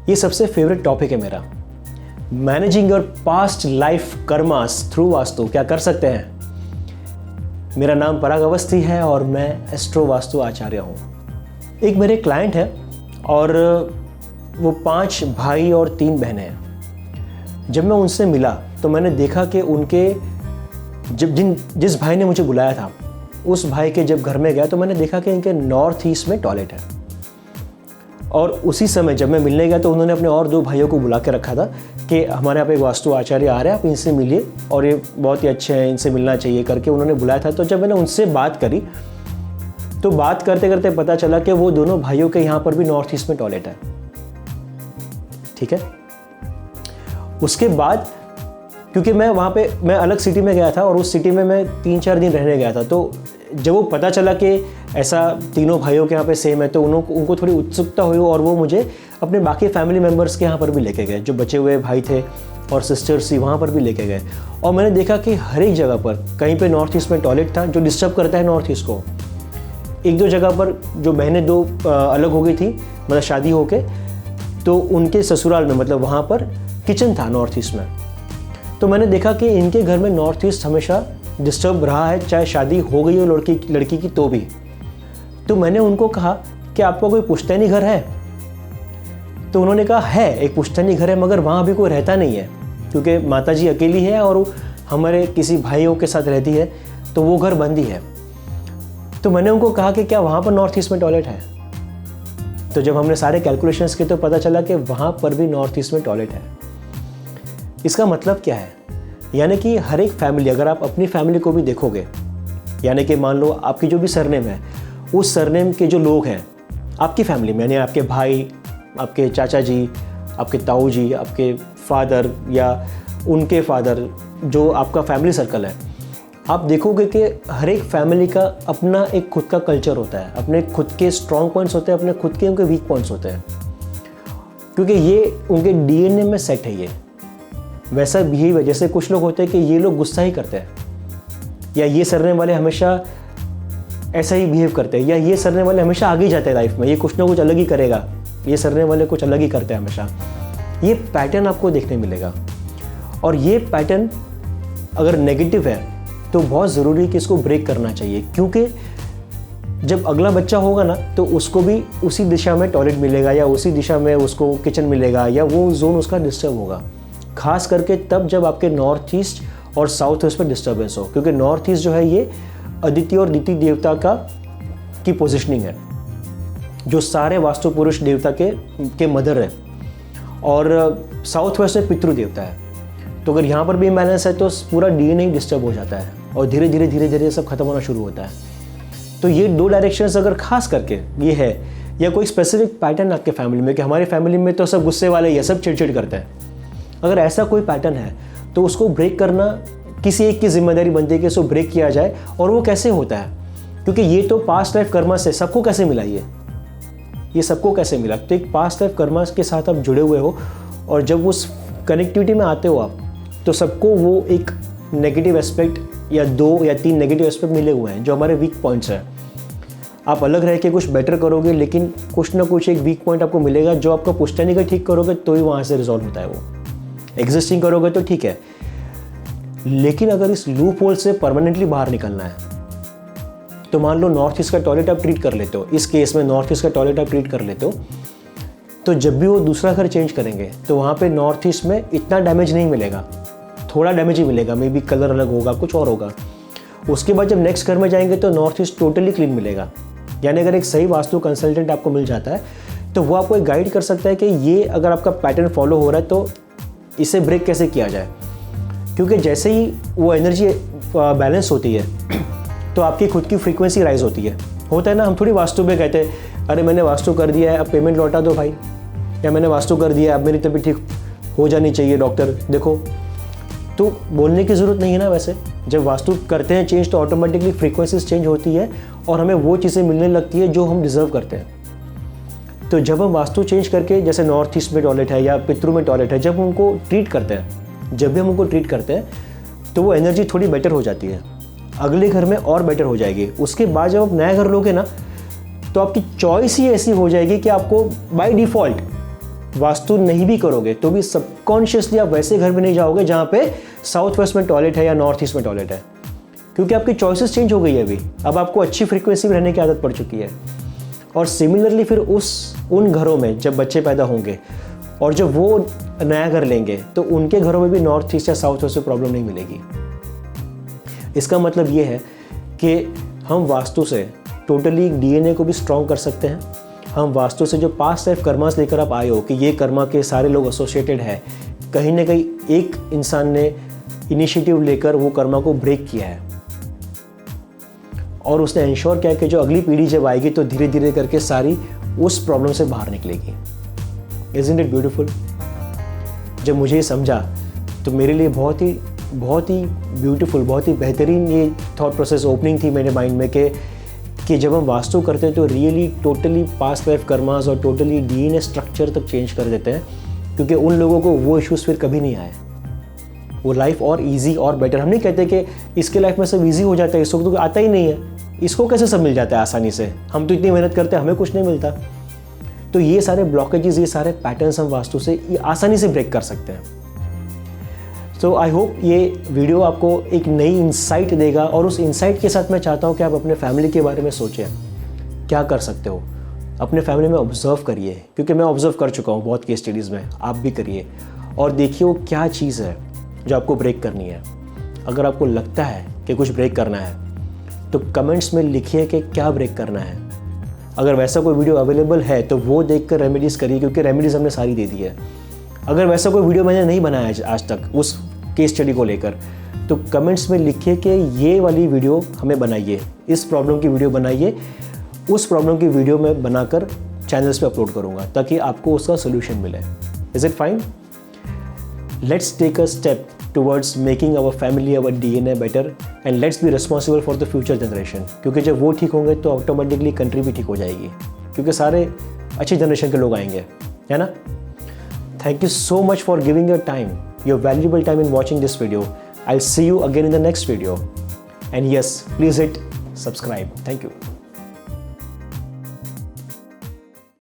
ये सबसे favourite topic है मेरा। Managing your past life karmas through vastu, क्या कर सकते हैं। मेरा नाम पराग अवस्थी है और मैं एस्ट्रो वास्तु आचार्य हूँ। एक मेरे क्लाइंट है और वो 5 भाई और 3 बहनें हैं। जब मैं उनसे मिला तो मैंने देखा कि उनके जिस भाई ने मुझे बुलाया था, उस भाई के जब घर में गया तो मैंने देखा कि इनके नॉर्थ ईस्ट में टॉयलेट है। और उसी समय जब मैं मिलने गया तो उन्होंने अपने और 2 भाइयों को बुला के रखा था कि हमारे यहाँ पे एक वास्तु आचार्य आ रहे हैं, आप इनसे मिलिए और ये बहुत ही अच्छे हैं, इनसे मिलना चाहिए करके उन्होंने बुलाया था। तो जब मैंने उनसे बात करी तो बात करते करते पता चला कि वो दोनों भाइयों के यहाँ पर भी नॉर्थ ईस्ट में टॉयलेट है। ठीक है। उसके बाद क्योंकि मैं वहाँ पे मैं अलग सिटी में गया था और उस सिटी में मैं 3-4 दिन रहने गया था, तो जब वो पता चला कि ऐसा तीनों भाइयों के यहाँ पे सेम है तो उनको थोड़ी उत्सुकता हुई और वो मुझे अपने बाकी फैमिली मेम्बर्स के यहाँ पर भी लेके गए। जो बचे हुए भाई थे और सिस्टर्स थी वहाँ पर भी लेके गए और मैंने देखा कि हर एक जगह पर कहीं पे नॉर्थ ईस्ट में टॉयलेट था, जो डिस्टर्ब करता है नॉर्थ ईस्ट को। 1-2 जगह पर जो बहनें 2 अलग हो गई थी, मतलब शादी होके, तो उनके ससुराल में मतलब वहाँ पर किचन था नॉर्थ ईस्ट में। तो मैंने देखा कि इनके घर में नॉर्थ ईस्ट हमेशा डिस्टर्ब रहा है, चाहे शादी हो गई हो लड़की की तो भी। तो मैंने उनको कहा कि आपका कोई पुश्तैनी घर है? तो उन्होंने कहा है, एक पुश्तैनी घर है, मगर वहाँ भी कोई रहता नहीं है क्योंकि माताजी अकेली है और हमारे किसी भाइयों के साथ रहती है, तो वो घर बंद ही है। तो मैंने उनको कहा कि क्या वहाँ पर नॉर्थ ईस्ट में टॉयलेट है? तो जब हमने सारे कैलकुलेशंस किए तो पता चला कि वहाँ पर भी नॉर्थ ईस्ट में टॉयलेट है। इसका मतलब क्या है? यानी कि हर एक फैमिली, अगर आप अपनी फैमिली को भी देखोगे, यानी कि मान लो आपकी जो भी सरनेम है, उस सरनेम के जो लोग हैं आपकी फैमिली में, यानी आपके भाई, आपके चाचा जी, आपके ताऊ जी, आपके फादर या उनके फादर, जो आपका फैमिली सर्कल है, आप देखोगे कि हर एक फैमिली का अपना एक खुद का कल्चर होता है, अपने खुद के स्ट्रॉन्ग पॉइंट्स होते हैं, अपने खुद के उनके वीक पॉइंट्स होते हैं, क्योंकि ये उनके डीएनए में सेट है। ये वैसा बिहेव है। जैसे कुछ लोग होते हैं कि ये लोग गुस्सा ही करते हैं, या ये सरने वाले हमेशा ऐसा ही बिहेव करते हैं, या ये सरने वाले हमेशा आगे जाते हैं लाइफ में, ये कुछ ना कुछ अलग ही करेगा, ये सरने वाले कुछ अलग ही करते हैं हमेशा। ये पैटर्न आपको देखने मिलेगा और ये पैटर्न अगर नेगेटिव है तो बहुत ज़रूरी है कि इसको ब्रेक करना चाहिए, क्योंकि जब अगला बच्चा होगा ना तो उसको भी उसी दिशा में टॉयलेट मिलेगा या उसी दिशा में उसको किचन मिलेगा या वो जोन उसका डिस्टर्ब होगा। खास करके तब जब आपके नॉर्थ ईस्ट और साउथ वेस्ट में डिस्टर्बेंस हो, क्योंकि नॉर्थ ईस्ट जो है ये अदिति और दिति देवता की पोजिशनिंग है, जो सारे वास्तु पुरुष देवता के मदर है, और साउथ वेस्ट में पितृ देवता है। तो अगर यहाँ पर भी इम्बैलेंस है तो पूरा डीएनए डिस्टर्ब हो जाता है और धीरे धीरे सब खत्म होना शुरू होता है। तो ये 2 डायरेक्शंस अगर खास करके ये है, या कोई स्पेसिफिक पैटर्न आपके फैमिली में कि हमारी फैमिली में तो सब गुस्से वाले, ये सब चिड़चिड़ करते हैं, अगर ऐसा कोई पैटर्न है तो उसको ब्रेक करना किसी एक की जिम्मेदारी बनती है कि उसको ब्रेक किया जाए। और वो कैसे होता है? क्योंकि ये तो पास्ट लाइफ कर्मा से सबको कैसे मिला, ये सबको कैसे मिला? तो एक पास्ट लाइफ कर्मा के साथ आप जुड़े हुए हो और जब उस कनेक्टिविटी में आते हो आप, तो सबको वो एक नेगेटिव एस्पेक्ट या 2 या 3 नेगेटिव एस्पेक्ट मिले हुए हैं जो हमारे वीक पॉइंट्स हैं। आप अलग रह के कुछ बेटर करोगे, लेकिन कुछ ना कुछ एक वीक पॉइंट आपको मिलेगा जो आपका पुश्तैनी का ठीक करोगे तो ही वहाँ से रिजॉल्व होता है। वो एग्जिस्टिंग करोगे तो ठीक है, लेकिन अगर इस लूप होल से परमानेंटली बाहर निकलना है तो मान लो नॉर्थ ईस्ट का टॉयलेट आप ट्रीट कर लेते हो, इस केस में नॉर्थ ईस्ट का टॉयलेट आप ट्रीट कर लेते हो, तो जब भी वो दूसरा घर चेंज करेंगे तो वहाँ पे नॉर्थ ईस्ट में इतना डैमेज नहीं मिलेगा, थोड़ा डैमेज ही मिलेगा, मे बी कलर अलग होगा, कुछ और होगा। उसके बाद जब नेक्स्ट घर में जाएंगे तो नॉर्थ ईस्ट टोटली क्लीन मिलेगा। यानी अगर एक सही वास्तु कंसल्टेंट आपको मिल जाता है तो वो आपको एक गाइड कर सकता है कि ये अगर आपका पैटर्न फॉलो हो रहा है तो इसे ब्रेक कैसे किया जाए। क्योंकि जैसे ही वो एनर्जी बैलेंस होती है तो आपकी खुद की फ्रीक्वेंसी राइज होती है। होता है ना, हम थोड़ी वास्तु में कहते हैं अरे मैंने वास्तु कर दिया है अब पेमेंट लौटा दो भाई, या मैंने वास्तु कर दिया अब मेरी तबीयत ठीक हो जानी चाहिए डॉक्टर देखो। तो बोलने की ज़रूरत नहीं है ना। वैसे जब वास्तु करते हैं चेंज तो ऑटोमेटिकली फ्रीक्वेंसीज चेंज होती है और हमें वो चीज़ें मिलने लगती है जो हम डिज़र्व करते हैं। तो जब हम वास्तु चेंज करके, जैसे नॉर्थ ईस्ट में टॉयलेट है या पितृ में टॉयलेट है, जब हम उनको ट्रीट करते हैं, जब भी हम उनको ट्रीट करते हैं तो वो एनर्जी थोड़ी बेटर हो जाती है, अगले घर में और बेटर हो जाएगी। उसके बाद जब आप नया घर लोगे ना तो आपकी चॉइस ही ऐसी हो जाएगी कि आपको बाय डिफ़ॉल्ट वास्तु नहीं भी करोगे तो भी सबकॉन्शियसली आप वैसे घर में नहीं जाओगे जहाँ पे साउथ वेस्ट में टॉयलेट है या नॉर्थ ईस्ट में टॉयलेट है, क्योंकि आपकी चॉइसेस चेंज हो गई है। अभी अब आपको अच्छी फ्रीक्वेंसी में रहने की आदत पड़ चुकी है। और सिमिलरली फिर उन घरों में जब बच्चे पैदा होंगे और जब वो नया घर लेंगे तो उनके घरों में भी नॉर्थ ईस्ट या साउथ वेस्ट में प्रॉब्लम नहीं मिलेगी। इसका मतलब ये है कि हम वास्तु से टोटली डीएनए को भी स्ट्रॉन्ग कर सकते हैं। हम वास्तु से जो पास्ट लाइफ कर्मास लेकर आप आए हो कि ये कर्मा के सारे लोग एसोसिएटेड है, कहीं ना कहीं एक इंसान ने इनिशिएटिव लेकर वो कर्मा को ब्रेक किया है और उसने इंश्योर किया कि जो अगली पीढ़ी जब आएगी तो धीरे धीरे करके सारी उस प्रॉब्लम से बाहर निकलेगी। Isn't it beautiful? जब मुझे ये समझा तो मेरे लिए बहुत ही ब्यूटीफुल, बहुत ही बेहतरीन ये थॉट प्रोसेस ओपनिंग थी मेरे माइंड में कि जब हम वास्तु करते हैं तो really totally past life karmas और टोटली डीएनए स्ट्रक्चर तक चेंज कर देते हैं, क्योंकि उन लोगों को वो इश्यूज़ फिर कभी नहीं आए। वो लाइफ और इजी और बेटर। हम नहीं कहते कि इसके लाइफ में सब इजी हो जाता है, इसको तो आता ही नहीं है, इसको कैसे सब मिल जाता है आसानी से, हम तो इतनी मेहनत करते हैं हमें कुछ नहीं मिलता। तो ये सारे ब्लॉकेजेस, ये सारे पैटर्न्स हम वास्तु से आसानी से ब्रेक कर सकते हैं। तो आई होप ये वीडियो आपको एक नई इंसाइट देगा और उस इंसाइट के साथ मैं चाहता हूँ कि आप अपने फैमिली के बारे में सोचें, क्या कर सकते हो अपने फैमिली में। ऑब्जर्व करिए, क्योंकि मैं ऑब्जर्व कर चुका हूँ बहुत केस स्टडीज़ में, आप भी करिए और देखिए वो क्या चीज़ है जो आपको ब्रेक करनी है। अगर आपको लगता है कि कुछ ब्रेक करना है तो कमेंट्स में लिखिए कि क्या ब्रेक करना है। अगर वैसा कोई वीडियो अवेलेबल है तो वो देखकर रेमेडीज़ करिए, क्योंकि रेमेडीज़ हमने सारी दे दी है। अगर वैसा कोई वीडियो मैंने नहीं बनाया आज तक उस केस स्टडी को लेकर, तो कमेंट्स में लिखिए कि ये वाली वीडियो हमें बनाइए, इस प्रॉब्लम की वीडियो बनाइए, उस प्रॉब्लम की वीडियो मैं बनाकर चैनल्स पे अपलोड करूँगा ताकि आपको उसका सोल्यूशन मिले। Is it fine? Let's take a step towards making our family, our DNA better and let's be responsible for the future generation, क्योंकि जब वो ठीक होंगे तो ऑटोमेटिकली कंट्री भी ठीक हो जाएगी, क्योंकि सारे अच्छी जनरेशन के लोग आएंगे, है ना? Thank you so much for giving your time, your valuable time in watching this video. I'll see you again in the next video. And yes, please hit subscribe. Thank you.